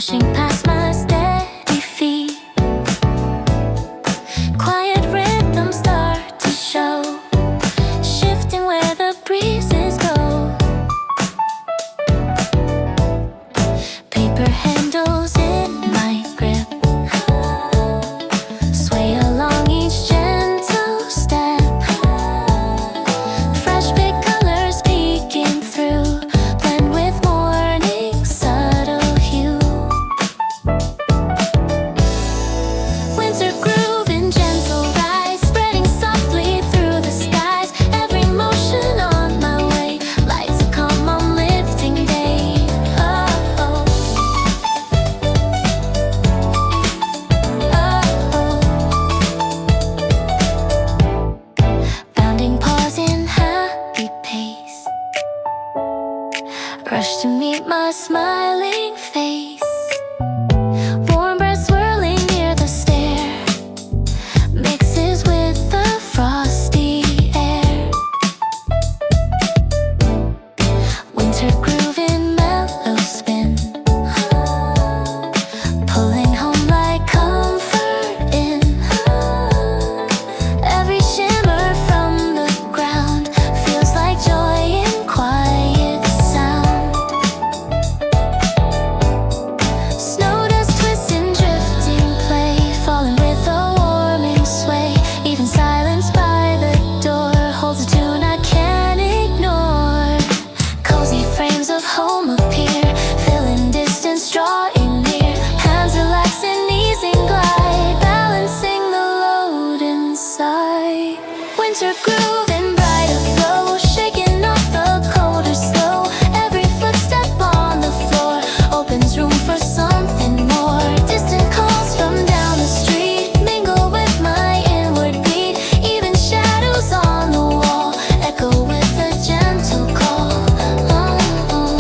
brushing past my steady feet. Quiet rhythms start to show, shifting where the breezes go. Paper handles in my grip, sway along each gentle step. Fresh big colors peeking through, blend with morning's subtle hue. Winter groove in gentle rise, spreading softly through the skies. Every motion on my way lights a calm, uplifting day. Oh, oh. Bounding paws in happy pace, rush to meet my smiling face. Warm breath swirling near the stair, mixes with the frosty air. Winter groove in mellow spin, pulling home like comfort in. Every shimmer from the ground feels like joy in quiet sound. Snow dust twisting, drifting play, falling with a warming sway. Even silence by the door holds a tune I can't ignore. Cozy frames of home appear, filling distance, drawing near. Hands relax and easing glide, balancing the load inside. Winter groove in brighter flow, shaking off the colder slow. Every footstep on the floor opens room for something more. Distant calls from down the street mingle with my inward beat. Even shadows on the wall echo with a gentle call. Oh, oh.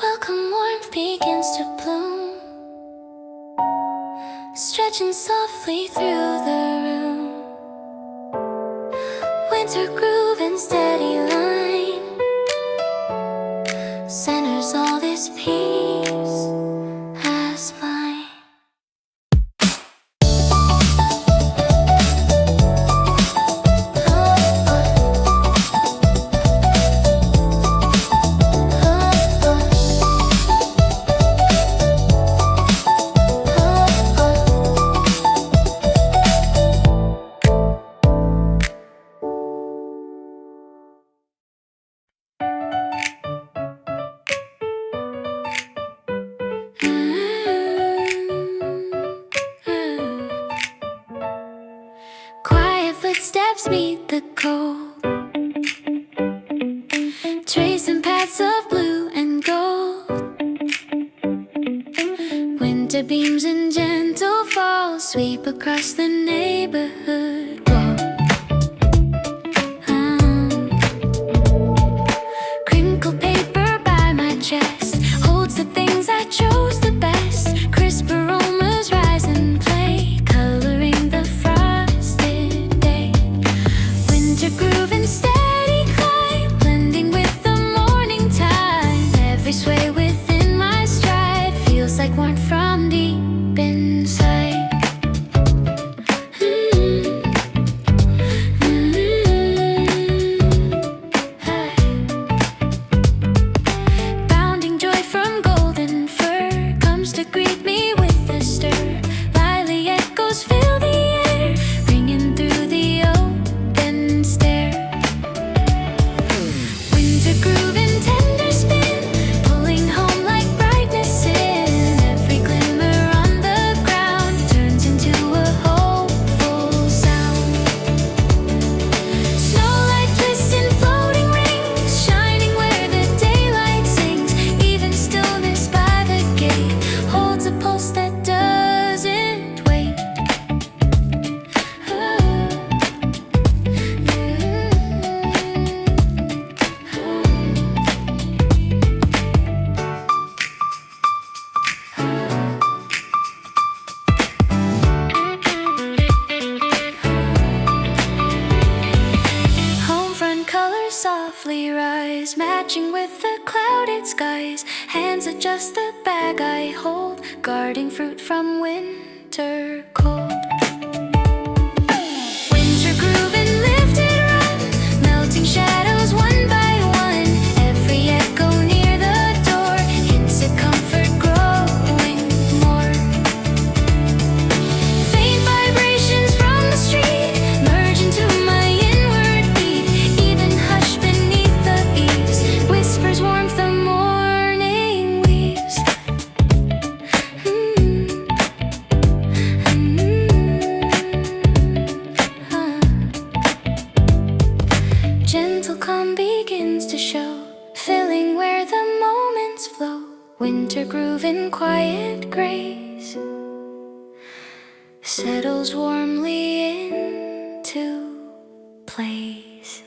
Welcome warmth begins to bloom, stretching softly through the room. Winter groove in steady line centers all this peace as mine. Quiet footsteps meet the cold, tracing paths of blue and gold. Winter beams in gentle fall sweep across the neighborhood wall. Crinkled paper by my chest holds the things I chose the best. Crisp aromas rise and play, coloring the frosted day. Winter groove and steady climb, blending with the morning time. Every sway within my stride feels like warmth from deep inside. merging with the clouded skies. Hands adjust the bag I hold, guarding fruit from winter cold. Winter groove and lifted run, melting shadows one by one. Every echo near the door hints at comfort growing more. Faint vibrations from the street merge into my inward beat. Even hush beneath the eaves whispers warmth the morning weaves. Gentle calm begins to show, filling where the moments flow. Winter groove in quiet grace settles warmly into place.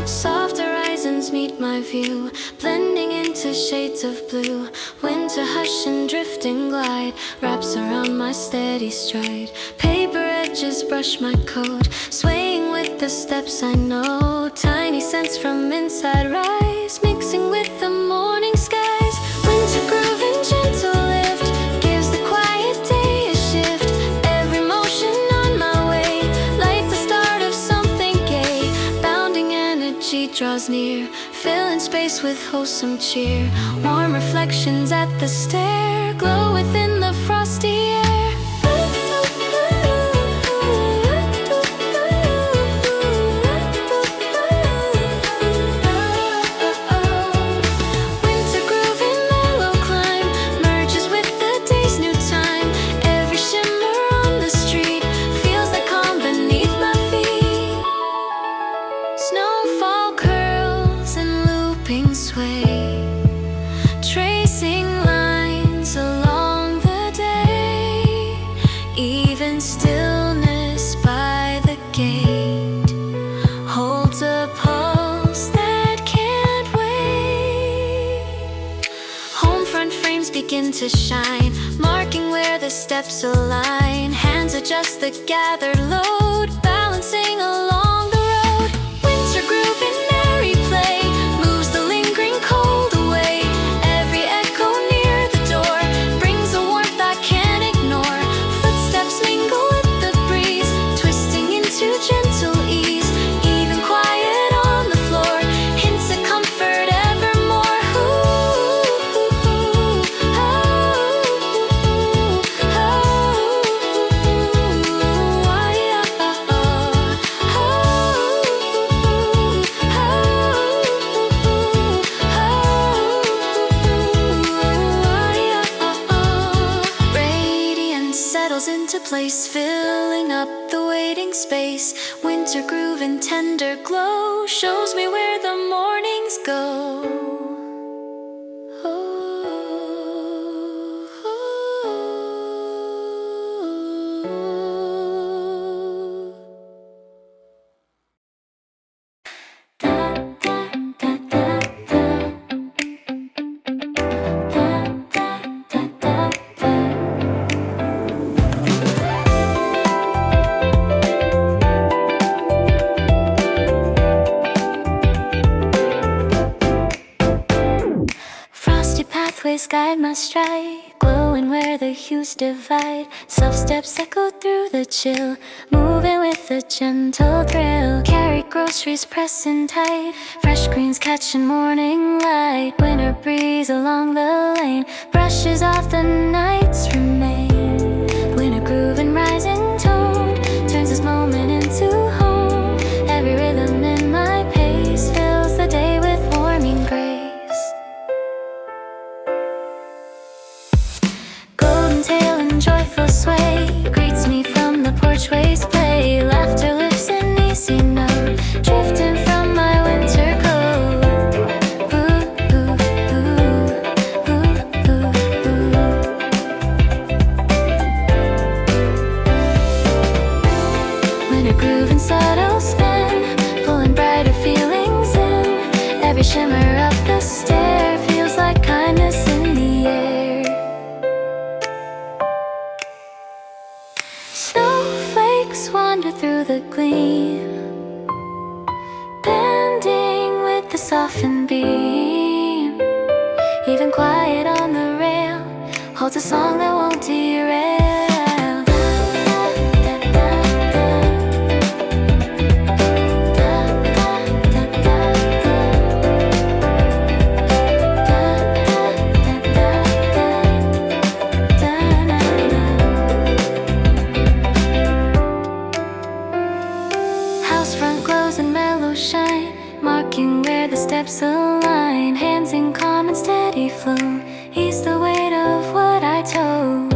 Soft horizons meet my view, blending into shades of blue. Winter hush and drifting glide wraps around my steady stride. Paper edges brush my coat, swaying with the steps I know. Tiny scents from inside rise, mixing with the morning skies. Winter groove and gentle lift gives the quiet day a shift. Every motion on my way lights the start of something gay. Bounding energy draws near, filling space with wholesome cheer. Warm reflections at the stair glow within the frosty air. Winter groove in mellow climb merges with the day's new time. Every shimmer on the street feels like calm beneath my feet. Snowfall curls and looping sway, tracing lines along the day. Even stillness by the gate holds a pulse that can't wait. Home front frames begin to shine, marking where the steps align. Hands adjust the gathered load, balancing along the road. Winter groove in merry play moves the lingering cold away. Every echo near the door brings a warmth I can't ignore. Footsteps mingle with the breeze, twisting into gentle ease. Even quiet on the floor hints at comfort evermore. Radiance settles into place, filling up the waiting space. Winter groove and tender glow shows me where the mornings go. Frosty pathways guide my stride, glowing where the hues divide. Soft steps echo through the chill, moving with a gentle thrill. Carry groceries pressing tight, fresh greens catching morning light. Winter breeze along the lane brushes off the night's remain. Winter groove and rising tone turns this moment into home. Every rhythm in my pace fills the day with warming grace. Golden tail and joyful sway greets me from the porchway's play. Laughter lifts an easy note, drifting from my winter coat. Ooh, ooh, ooh, ooh, ooh. holds a song that won't derail. House front glows in mellow shine, marking where the steps align. Hands in calm and steady flow, ease the weight of what I tow.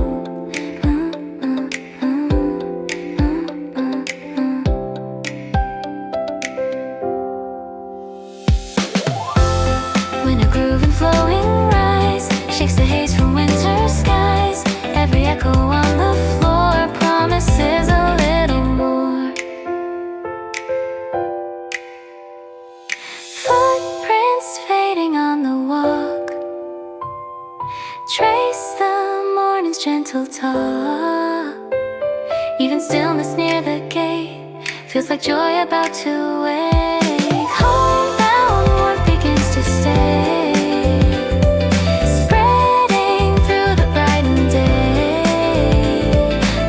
When a groove and flowing rise shakes the haze from winter skies, every echo on the floor promises a little more. Footprints fading on the walk trace the morning's gentle talk. Even stillness near the gate feels like joy about to wake. Homebound warmth begins to stay, spreading through the brightened day.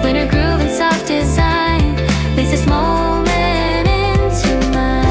Winter groove and soft design leads this moment into mine.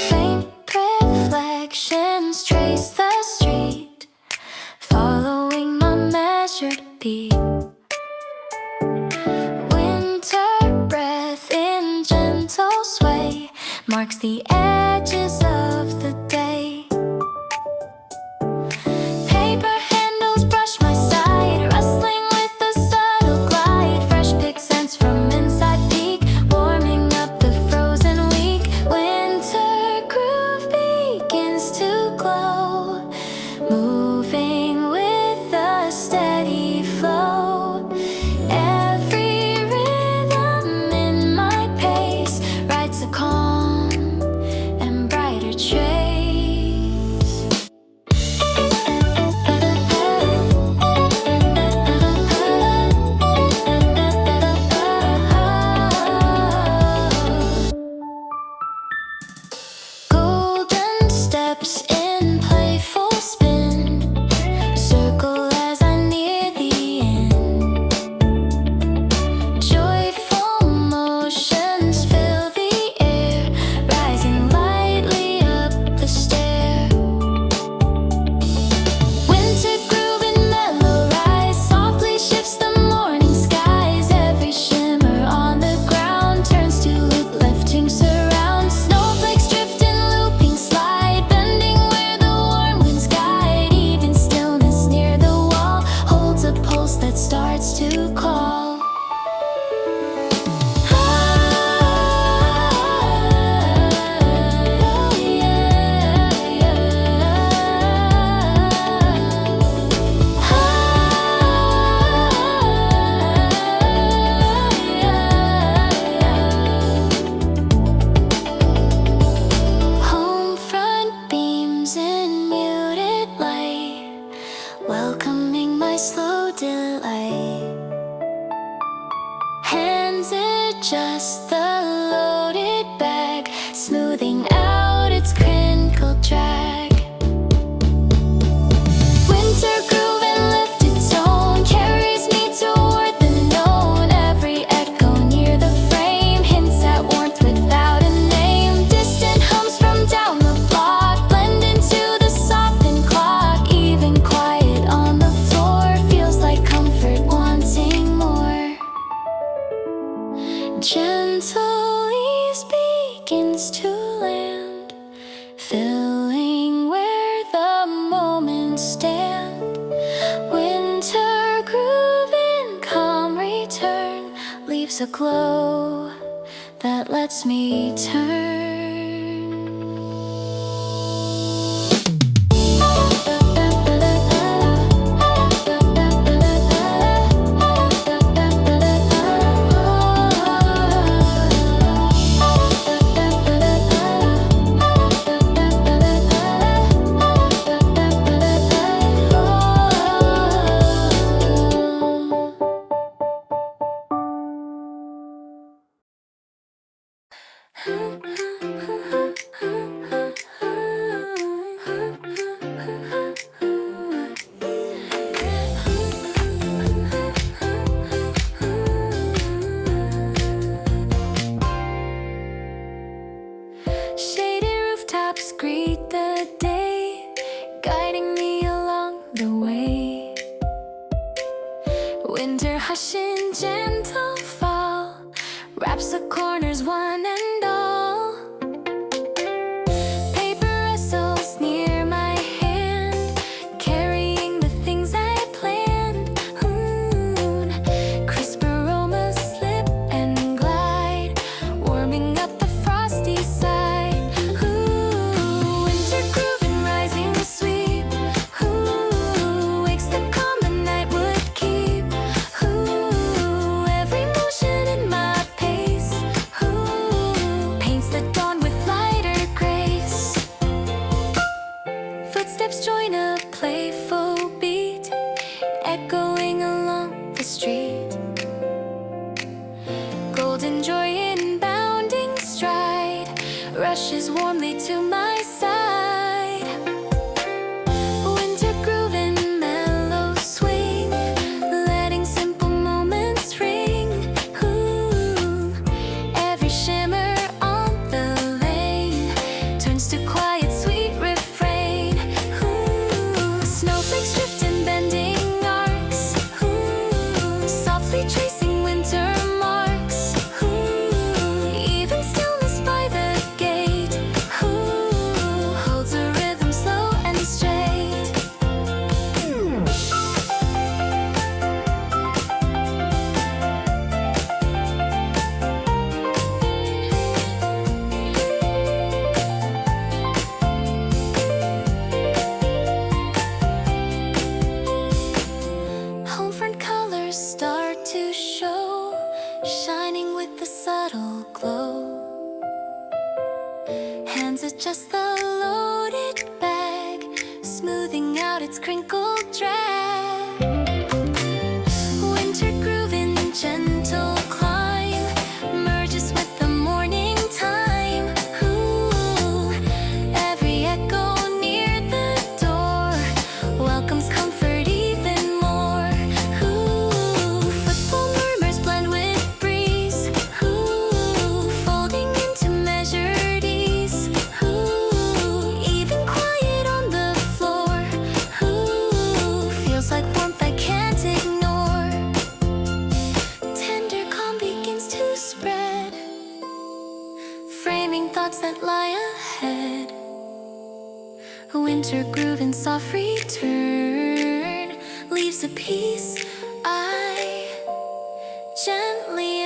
Faint reflections trace the street, following my measured beat. Winter breath in gentle sway marks the edges of the day. Paper handles brush my side, rustling with a subtle glide. Fresh pick scents from inside peak, warming up the frozen week. Winter groove begins to glow, moving with a steady flow. Every rhythm in my pace writes a calm and brighter trace. Golden steps in playful spin, circle as I near the end. Joyful motions fill the air, rising lightly up the stair. Winter groove and mellow rise softly shifts the morning skies. Every shimmer on the ground turns to loop, lifting surround. Snowflakes drift in looping slide, bending where the warm winds guide. Even stillness near the wall holds a pulse that starts to call. Home front beams in muted light, welcoming my slow delight. Hands adjust the loaded bag, smoothing out its crinkled drag. Winter groove and lifted tone carries me toward the known. Every echo near the frame hints at warmth without a name. Distant hums from down the block blend into the softened clock. Even quiet on the floor feels like comfort wanting more. Gentle ease begins to land, filling where the moments stand. Winter groove in calm return leaves a glow that lets me turn. hush in gentle fall wraps the corners one and all. Paper rustles near my hand, carrying the things I planned. Crisp aromas slip and glide, warming up the frosty side. Winter groove and rising sweet. Wakes the calm the night would keep. Every motion in my pace. Paints the dawn with lighter grace. Footsteps join a playful beat, echoing along the street. Golden joy in bounding stride rushes warmly to my side. Winter groove and mellow swing, letting simple moments ring. Every shimmer on the lane turns to quiet, sweet refrain. Snowflakes drift in bending arcs, softly tracing winter marks. Even stillness by the gate holds a rhythm slow and straight. Homefront colors start to show, shining with a subtle glow. Hands adjust the loaded bag, smoothing out its crinkled drag. Winter groove in gentle climb merges with the morning time. Every echo near the door welcomes comfort even more. Footfall murmurs blend with breeze, folding into measured ease. Even quiet on the floor feels like warmth I can't ignore. Tender calm begins to spread, framing thoughts that lie ahead. Winter groove in soft return leaves a piece I gently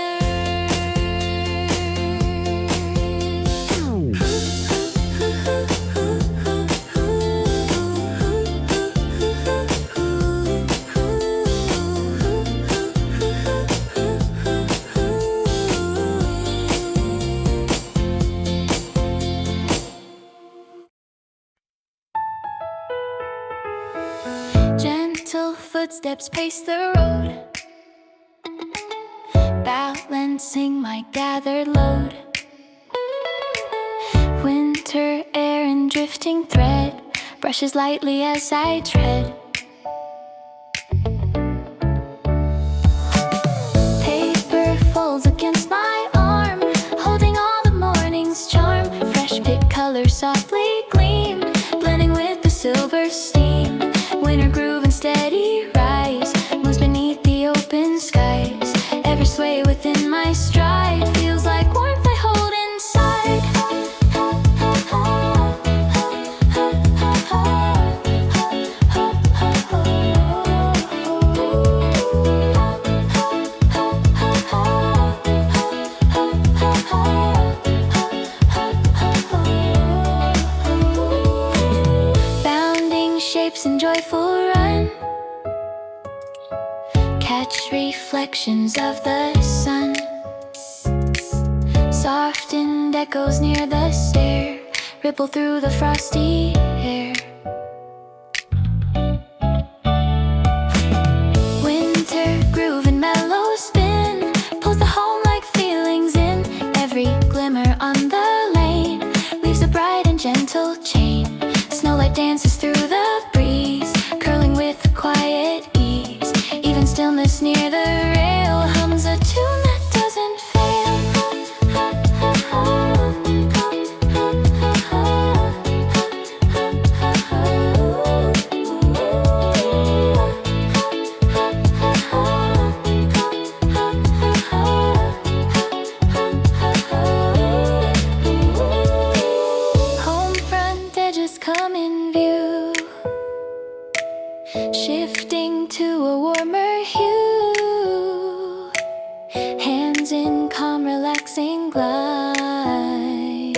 Gentle footsteps pace the road, balancing my gathered load. Winter air and drifting thread brushes lightly as I tread. Paper folds against my arm, holding all the morning's charm. Fresh pick colors softly gleam, blending with the silver steam. Winter groove and steady rise moves beneath the open skies. Every sway within my stride feels like warmth I hold inside. Bounding shapes and joyful run, catch reflections of the sun. Softened echoes near the stair ripple through the frosty air. Winter groove and mellow spin pulls the home-like feelings in. Every glimmer on the lane leaves a bright and gentle chain. Snowlight dances through the breeze, curling with quiet ease. Even stillness near the rail hums a tune that doesn't fail. fading to a warmer hue. Hands in calm, relaxing glide.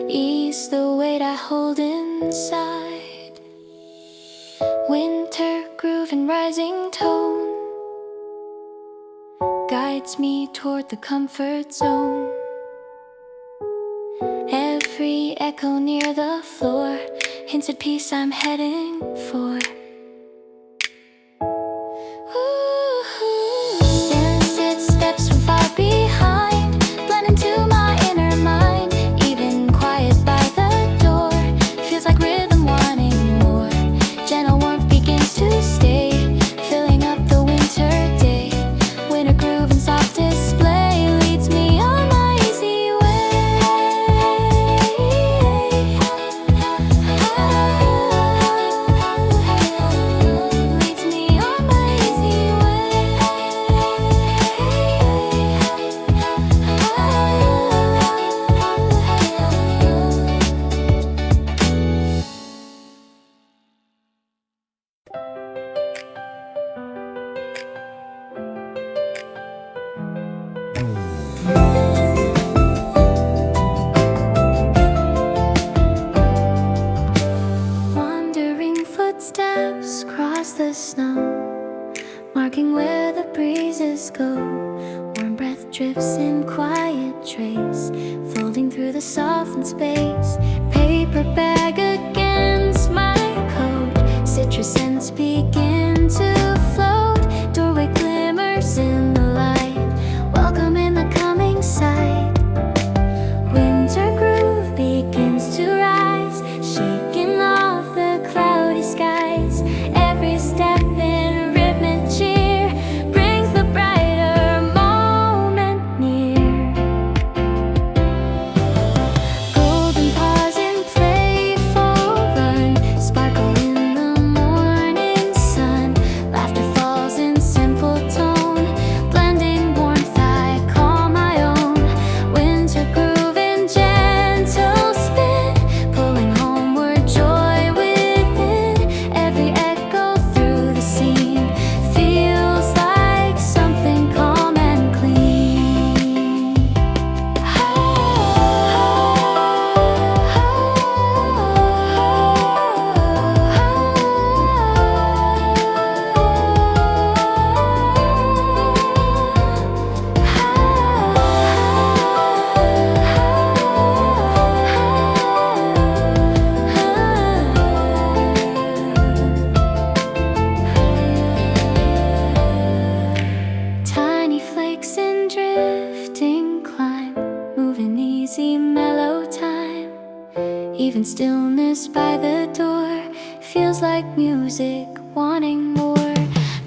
Ease the weight I hold inside. Winter groove and rising tone guides me toward the comfort zone. Every echo near the floor hints at peace I'm heading for. Scented steps from far behind blend into my inner mind. Even quiet by the door feels like rhythm wanting more. Gentle warmth begins to stay, filling up the winter day. Winter groove and soft display leads me on my easy way. Leads me on my easy way. Wandering footsteps cross the snow, marking where the breezes go. Warm breath drifts in quiet trace, folding through the softened space. Paper bag against my coat, citrus scents begin to float. Doorway glimmers in the light, welcome in the coming sight. Winter groove begins to rise, shaking off the cloudy skies. Every step in rhythmic cheer brings the brighter moment near. Golden pause in playful run, sparkle in the morning sun. Laughter falls in simple tone, blending warmth I call my own. Winter groove and gentle spin, pulling homeward joy within. Every echo through the scene feels like something calm and clean. Tiny flakes in drifting climb, moving easy mellow time. Even stillness by the door feels like music wanting more.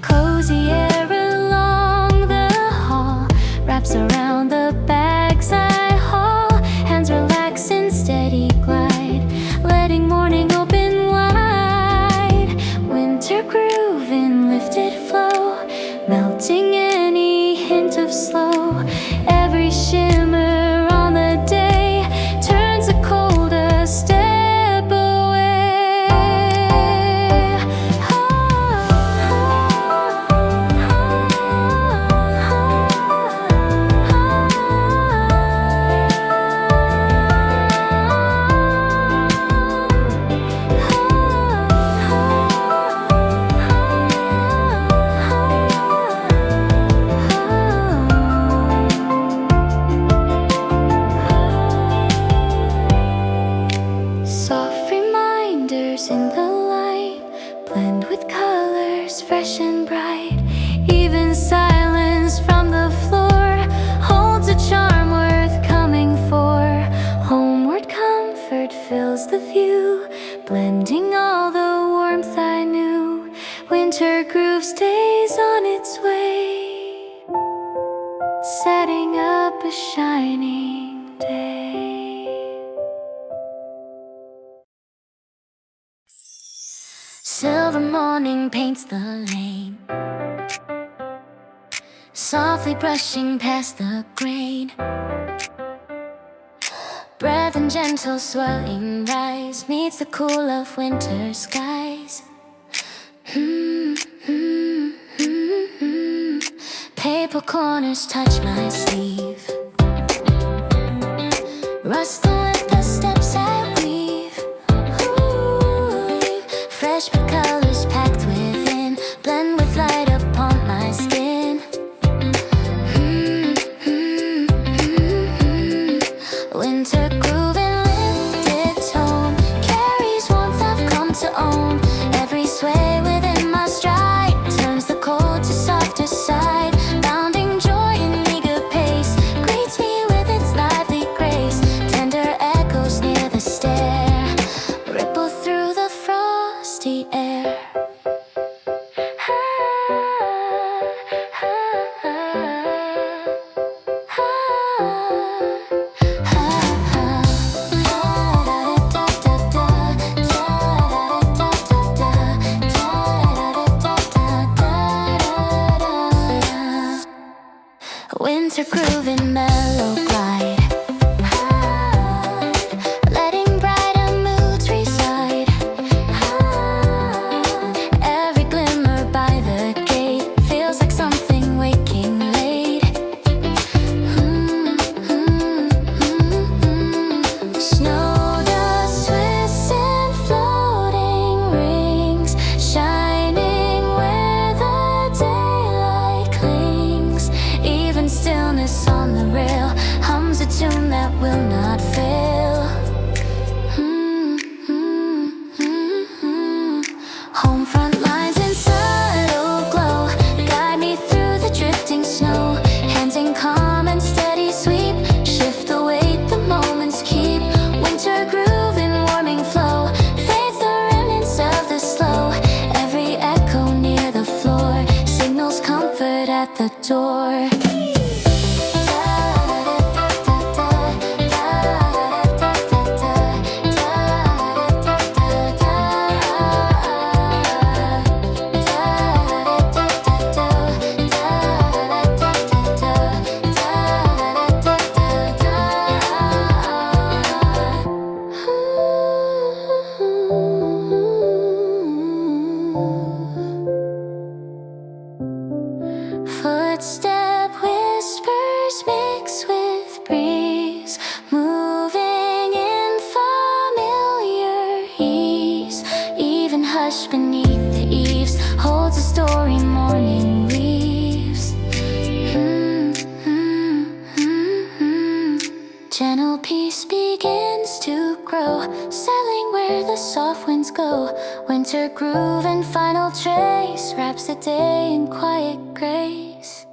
Cozy air along the hall wraps around the bags I haul. Hands relax in steady glide, letting morning open wide. Winter groove in lifted flow, melting any hint of slow. Every shimmer on the day turns the coldest step away. Soft reminders in the light blend with colors fresh and bright. Even silence from the floor holds a charm worth coming for. Homeward comfort fills the view, blending all the warmth I knew. Winter groove stays on its way, setting up a shining day. Silver morning paints the lane, softly brushing past the grain. Breath and gentle swelling rise meets the cool of winter skies. Paper corners touch my sleeve. Rustling with the steps I weave. Ooh, fresh but colors packed within, blend with light upon my skin. Winter grooving lifted tone carries warmth I've come to own. Every sway within my stride turns the cold to softer side. Bounding joy in eager pace greets me with its lively grace. Tender echoes near the stair ripple through the frosty air. Winter grooving mellow glide, letting brighter moods reside. Every glimmer by the gate feels like something waking late. Snow dust twists and floating rings, shining where the daylight clings. Even stillness on the rail hums a tune that will not fail. Home front lines in subtle glow guide me through the drifting snow. Hands in calm and steady sweep shift the weight the moments keep. Winter groove in warming flow fades the remnants of the slow. Every echo near the floor signals comfort at the door. Footstep whispers mix with breeze, moving in familiar ease. Even hush beneath the eaves holds a story morning weaves. Gentle peace begins to grow, settling where the soft winds go. Winter groove and final trace wraps the day in quiet grace.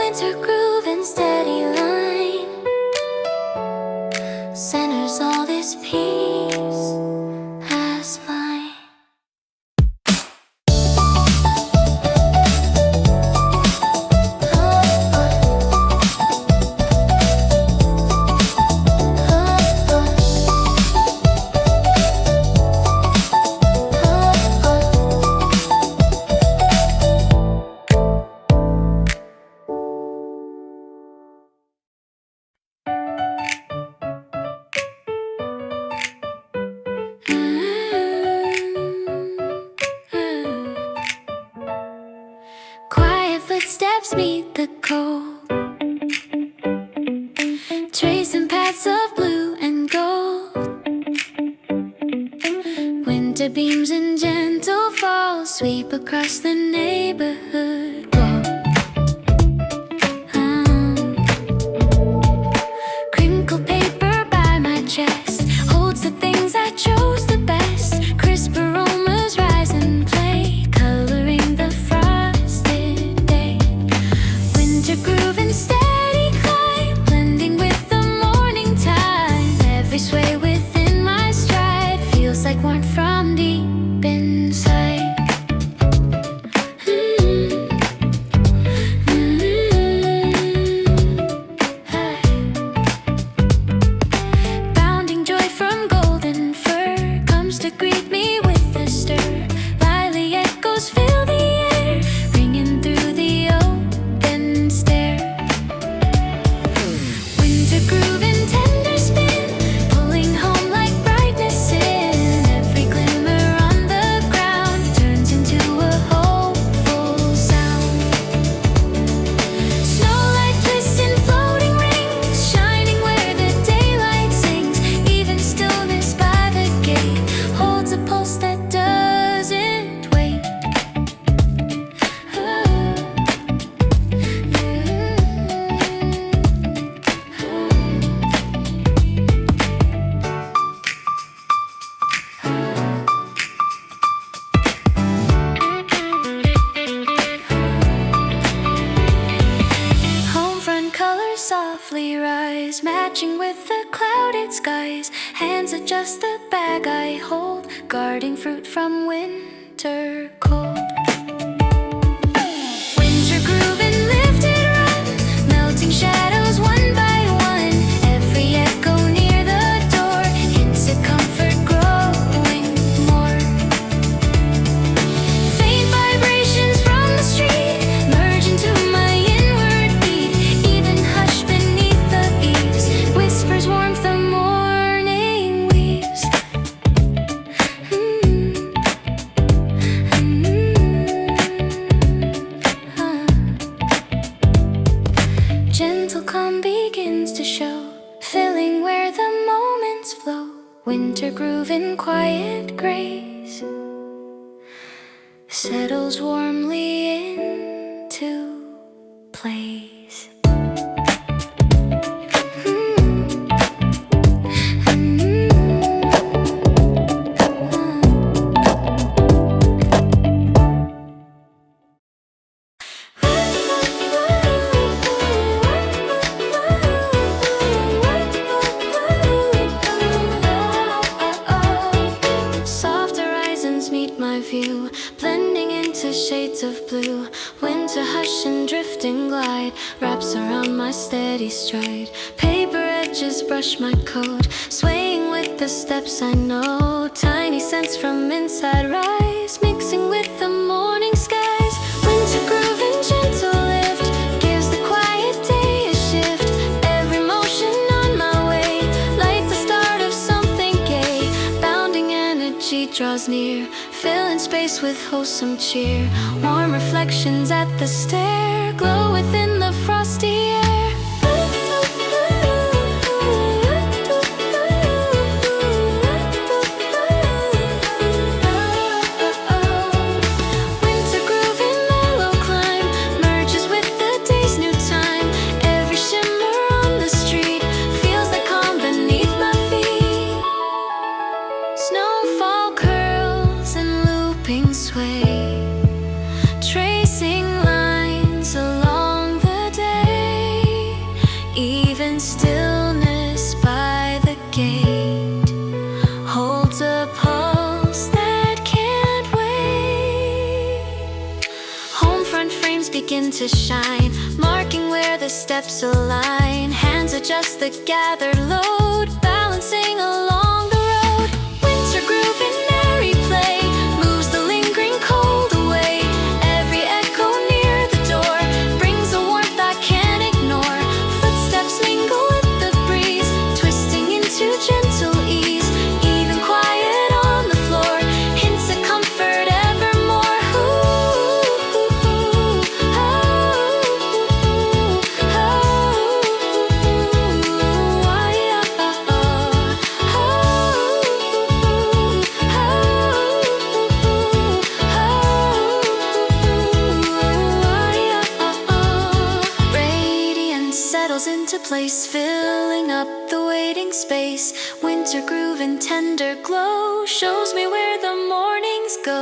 winter groove and steady line centers all this peace as mine. Quiet footsteps meet the cold, tracing paths of blue and gold. Winter beams and gentle falls sweep across the neighborhood wall. Crinkled paper by my chest holds the things I chose the best. Crisp aromas rise and play, coloring the frosted day. Winter groove and steady climb, blending with the morning time. Every sway within my stride feels like warmth from deep inside. Bounding joy from golden fur comes to greet me with a stir. Lively echoes fill the air, ringing through the open stair. Winter groove and tender spin, pulling home like brightness in. Every glimmer on the ground turns into a hopeful sound. Snowlight twists in floating rings, shining where the daylight sings. Even stillness by the gate holds a pulse that doesn't wait. Homefront colors softly rise, matching with the clouded skies. Hands adjust the bag I hold, guarding fruit from winter cold. Winter groove and lifted run, melting shadows one by one. Every echo near the door hints at comfort growing more. Faint vibrations from the street merge into my inward beat. Even hush beneath the eaves whispers warmth the morning weaves. Gentle calm begins to show, filling where the moments flow. Winter groove in quiet grace settles warmly into place. Soft horizons meet my view, blending into shades of blue. Winter hush and drifting glide wraps around my steady stride. Paper edges brush my coat, swaying with the steps I know. Tiny scents from inside rise, mixing with the morning skies. Winter groove and gentle lift gives the quiet day a shift. Every motion on my way lights the start of something gay. Bounding energy draws near, filling space with wholesome cheer. Warm reflections at the stair glow within the frosty air. Winter groove and mellow climb merges with the day's new time. Every shimmer on the street feels like calm beneath my feet. Snowfall curls and looping sway, tracing lines begin to shine, marking where the steps align. Hands adjust the gathered load, balancing along the road. Winter groove in merry play moves the lingering cold away. Every echo near the door brings a warmth I can't ignore. Footsteps mingle with the breeze, twisting into gentle ease. Even quiet on the floor, hints of comfort evermore. Radiance settles into place, filling up the waiting space. Winter groove and tender glow shows me where the mornings go.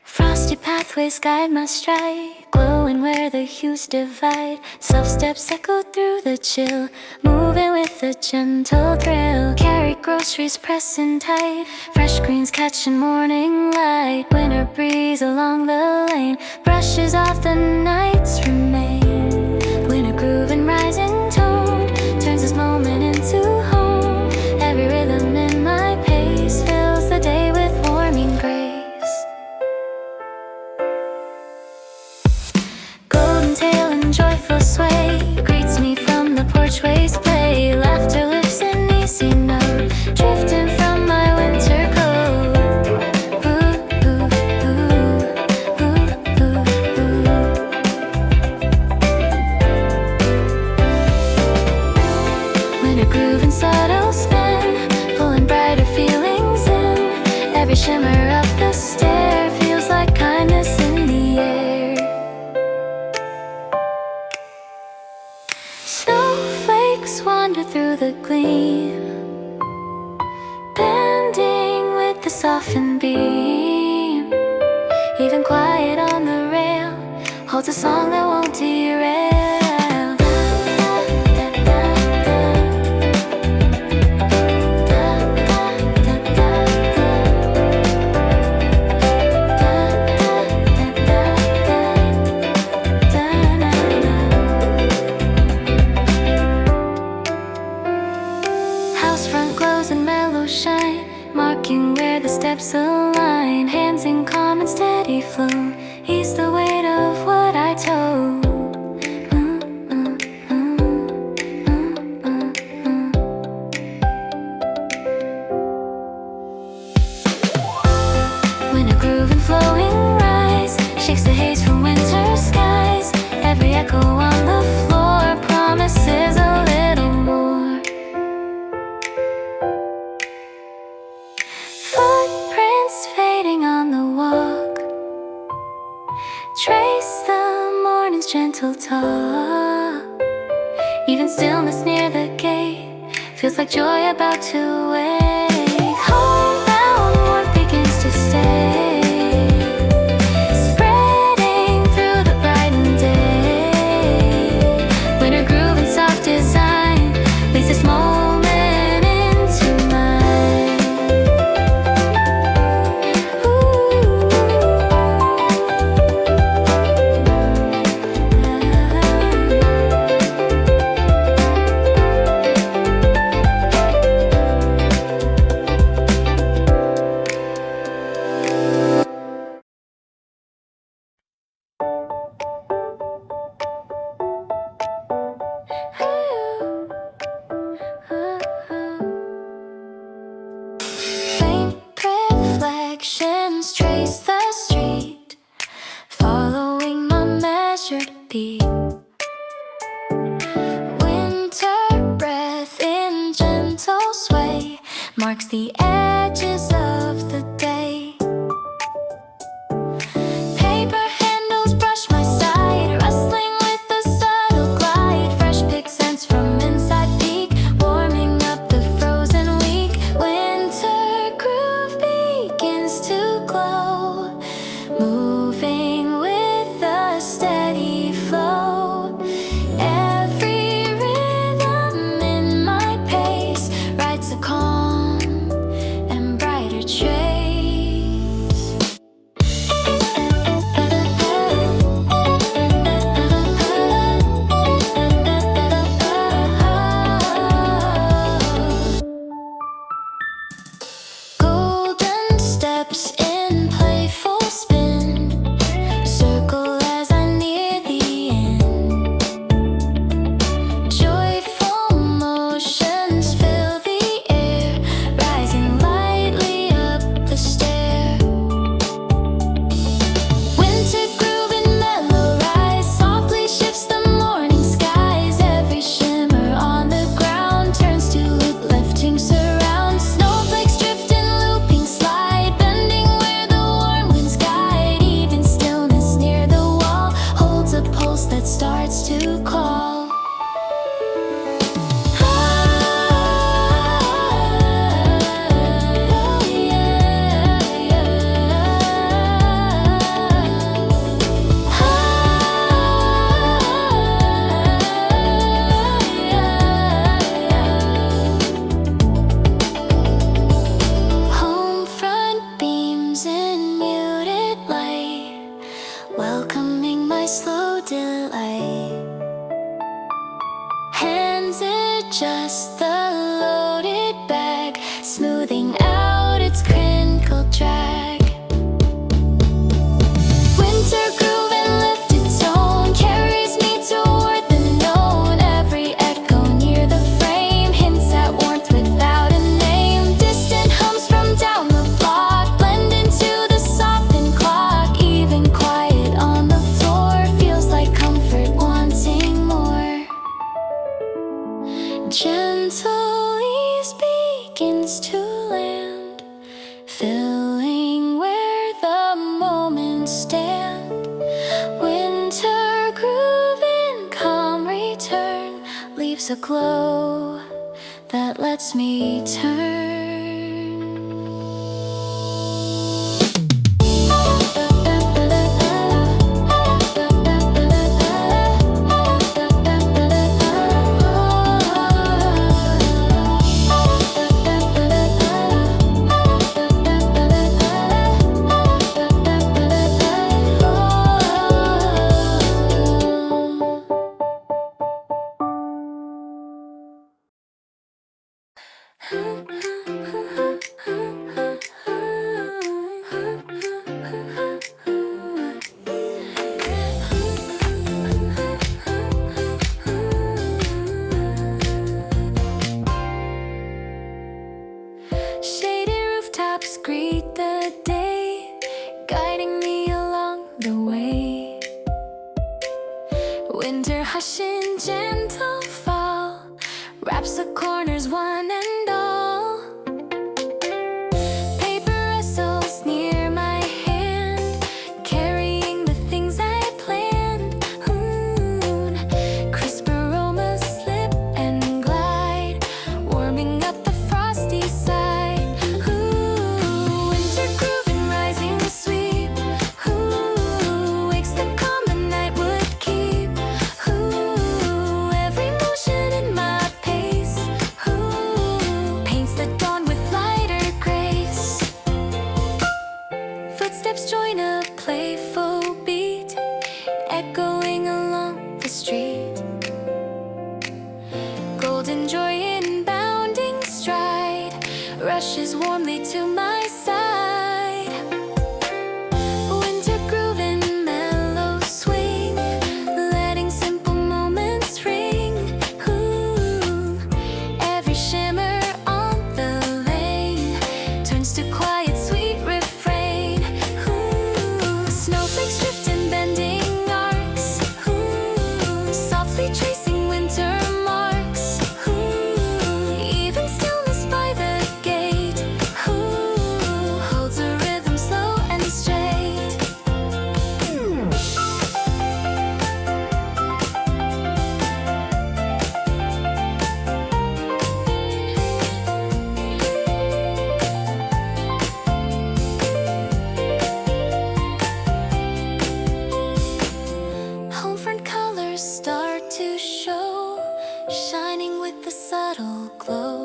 Frosty pathways guide my stride, glowing where the hues divide. Soft steps echo through the chill, moving with a gentle thrill. Carry groceries pressing tight, fresh greens catching morning light. Winter breeze along the lane brushes off the night's remain. Winter groove and rising tone turns this moment into home. Every rhythm in my pace fills the day with warming grace. Golden tail and joyful sway greets me from the porchway's play. Laughter lifts an easy note, drifting from my winter coat. Ooh, ooh, ooh, ooh, ooh, ooh. Winter groove and subtle spin, pulling brighter feelings in. Every shimmer up the stair feels like kindness in the air. Snowflakes wander through the gleam, bending with the softened beam. Even quiet on the rail holds a song that won't derail. House front glows in mellow shine, marking where the steps align. Hands in calm and steady flow, ease the weight of what I tow. Winter groove and flowing rise shakes the haze from winter skies. Every echo on the floor promises a little more. Footprints fading on the walk trace the morning's gentle talk. Even stillness near the gate feels like joy about to wake. Homebound warmth begins to stay, spreading through the brightened day. Winter groove and soft design leads this moment into mine. Faint reflections trace the street, following my measured beat. Winter breath in gentle sway marks the edges of the day. Paper handles brush starts to call. Welcoming my slow delay. Hands adjust the loaded bag, smoothing out its crinkled drag. Winter groove and lifted tone carries me toward the known. Every echo near the frame hints at warmth without a name. Distant hums from down the block blend into the softened clock. Even quiet on the floor feels like comfort wanting more. Gentle ease begins to land, filling where the moments stand. Winter groove in calm return leaves a glow that lets me turn. Shaded rooftops greet the day, guiding me along the way. Winter hush in gentle fall wraps the corners one and all. Paper rustles near my hand, carrying the things I planned. Crisp aromas slip and glide, warming up the frosty side. Winter groove and rising sweep wakes the calm the night would keep. Every motion in my pace paints the dawn with lighter grace. Footsteps join a playful beat, echoing along the street. Golden joy in bounding stride rushes warmly to my side. Winter groove in mellow swing, letting simple moments ring. Every shimmer on the lane turns to quiet, sweet refrain. Snowflakes drift in bending arcs, softly tracing winter marks. Even stillness by the gate holds a rhythm slow and straight. Homefront colors start to show, shining with a subtle glow.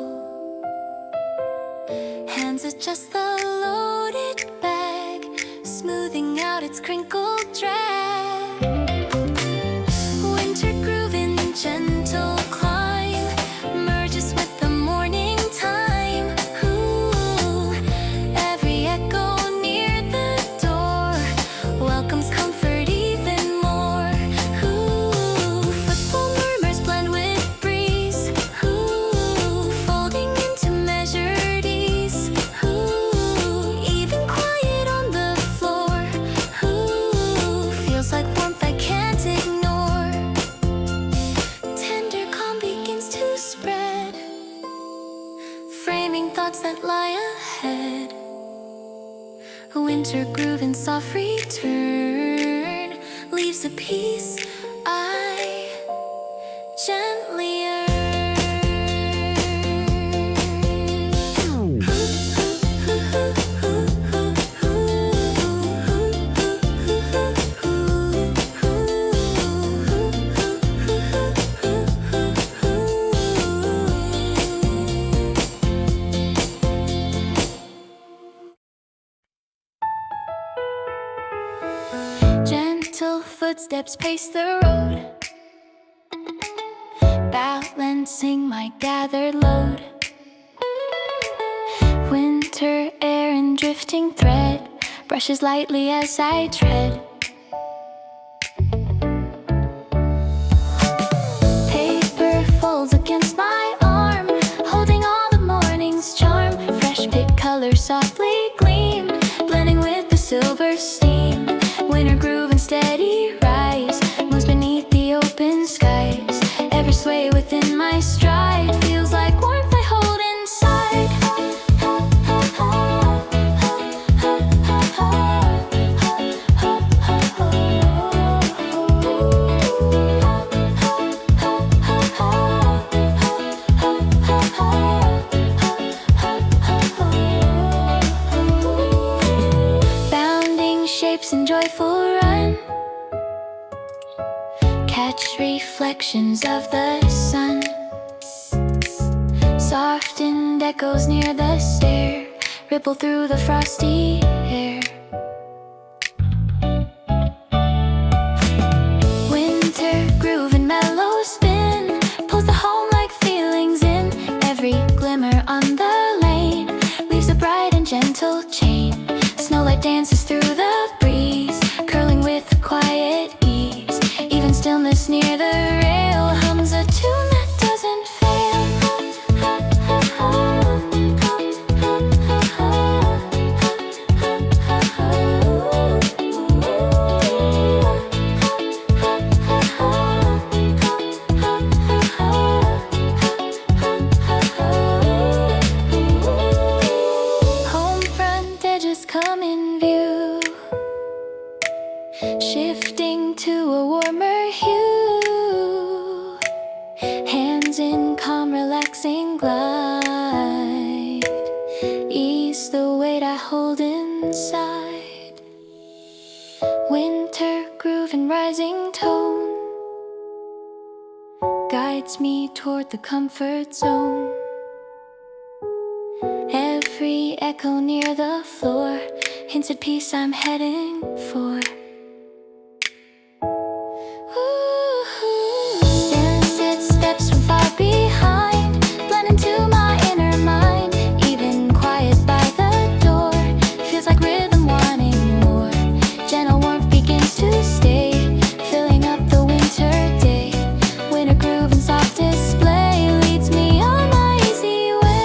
Hands adjust the loaded bag, smoothing out its crinkled drag. Winter groove in gentle climb merges with the morning time. Every echo near the door welcomes comfort even more. Footfall murmurs blend with breeze, folding into measured ease. Even quiet on the floor feels like warmth I can't ignore. Tender calm begins to spread, framing thoughts that lie ahead. Winter groove in soft return leaves a piece I footsteps pace the road, balancing my gathered load. Winter air and drifting thread brushes lightly as I tread. Paper folds against my arm, holding all the morning's charm. Fresh pick colors softly gleam, blending with the silver steam. Winter groove and steady rise moves beneath the open skies. Every sway within my stride feels like warmth I hold inside. Bounding shapes in joyful run, catch reflections of the sun. Softened echoes near the stair ripple through the frosty air. Winter groove and mellow spin pulls the home-like feelings in. Every glimmer on the lane leaves a bright and gentle chain. Snowlight dances through the breeze, curling with quiet ease. Even stillness near the rail hums a tune that doesn't fail. Home front edges come in view, shifting to a warmer hue. Hands in calm, relaxing glide, ease the weight I hold inside. Winter groove and rising tone guides me toward the comfort zone. Every echo near the floor hints at peace I'm heading for. Scented steps from far behind blend into my inner mind. Even quiet by the door feels like rhythm wanting more. Gentle warmth begins to stay, filling up the winter day. Winter groove and soft display leads me on my easy way.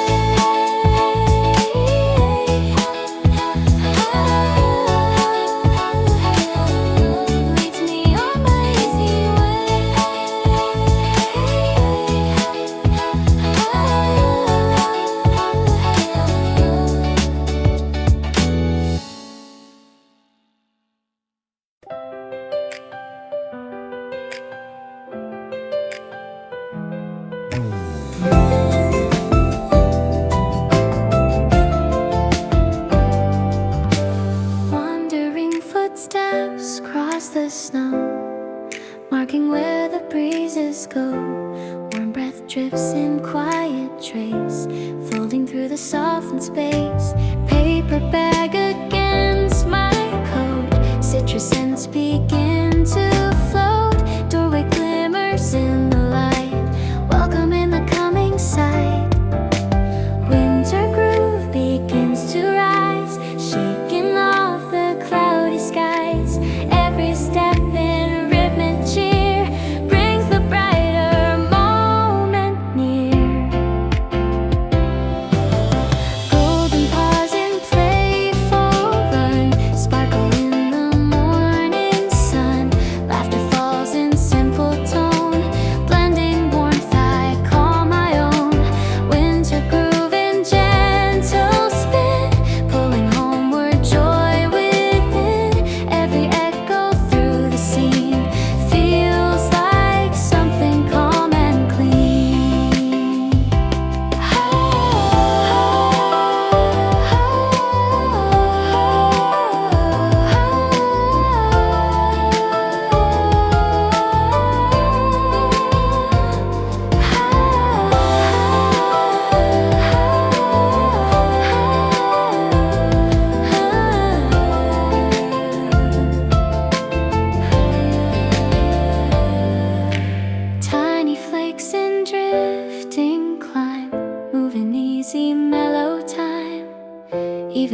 Leads me on my easy way. Wandering footsteps cross the snow, marking where the breezes go. Warm breath drifts in quiet trace, folding through the softened space. Paper bag against my coat, citrus scents begin to float. Doorway glimmers in the light, welcome in the coming sight. Winter groove begins to rise, shaking off the cloudy skies. Every step in rhythmic cheer brings the brighter moment near. Golden pause in playful run, sparkle in the morning sun. Laughter falls in simple tone, blending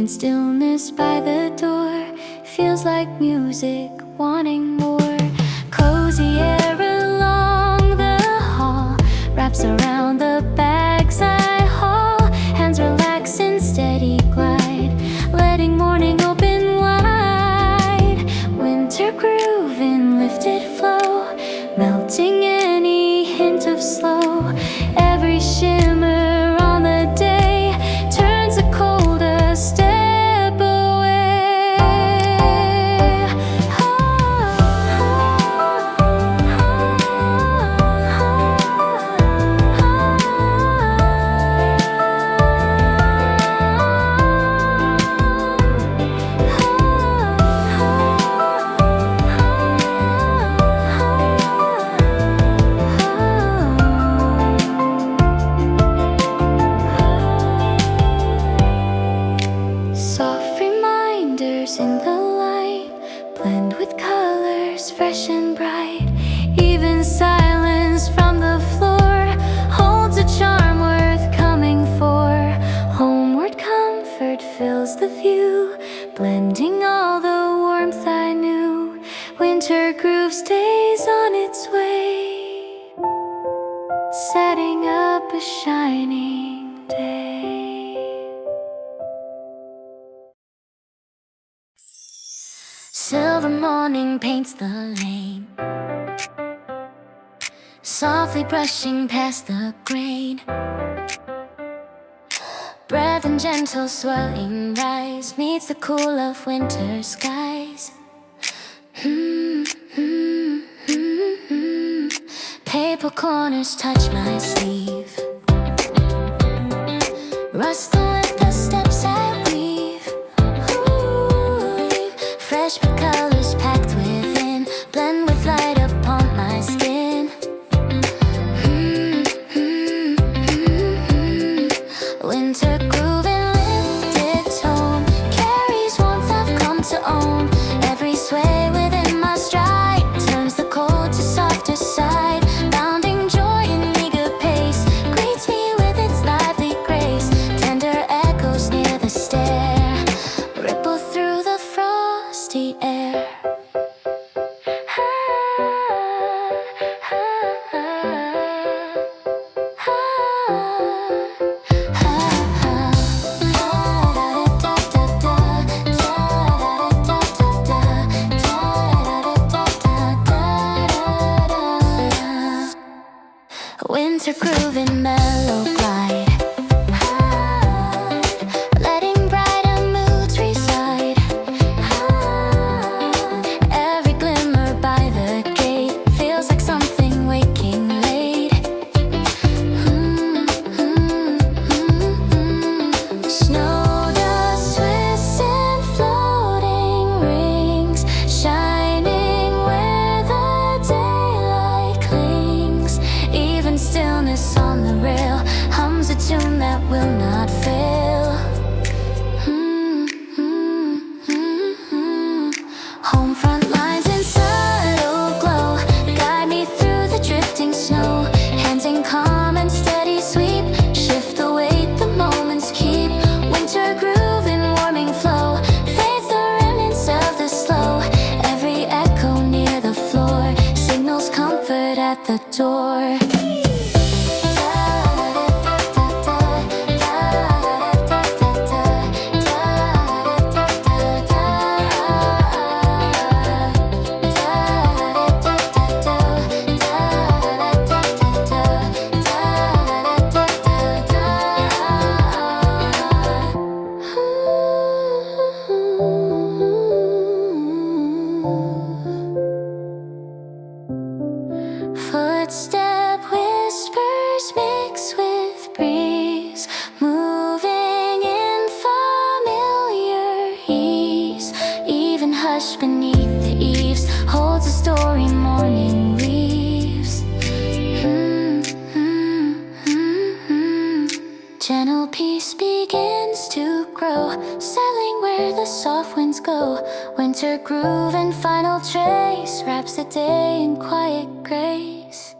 Even stillness by the door feels like music, wanting more. Cozy air along the hall wraps around the bags I haul. Hands relax in steady glide, letting morning open wide. Winter groove in lifted flow, melting any hint of slow. Every shimmer on the day turns the cold a step away. Soft reminders in the light blend with colors fresh and bright. Even silence from the floor holds a charm worth coming for. Homeward comfort fills the view, blending all the warmth I knew. Winter groove stays on its way, setting up a shining day. Silver morning paints the lane, softly brushing past the grain. Breath and gentle swirling rise meets the cool of winter skies. Paper corners touch my sleeve, rustle with the steps I weave. Fresh colors packed within, blend with light upon my skin. Winter groove in lifted tone carries warmth I've come to own. Every sway within my stride turns the cold to softer side. Bounding joy in eager pace greets me with its lively grace. Tender echoes near the stair ripple through the frosty air. Winter groove in mellow glide, letting brighter moods reside. Every glimmer by the gate feels like something waking late. Snow dust twists and floating rings, shining where the daylight clings. Even stillness on the rail hums a tune that will not fail. Home front lines in subtle glow guide me through the drifting snow. Hands in calm and steady sweep shift the weight the moments keep. Winter groove in warming flow fades the remnants of the slow. Every echo near the floor signals comfort at the door. Footstep whispers mix with breeze, moving in familiar ease. Even hush beneath the eaves holds a story morning weaves. Gentle peace begins to grow, settling where the soft winds go. Winter groove and final trace wraps the day in quiet grace.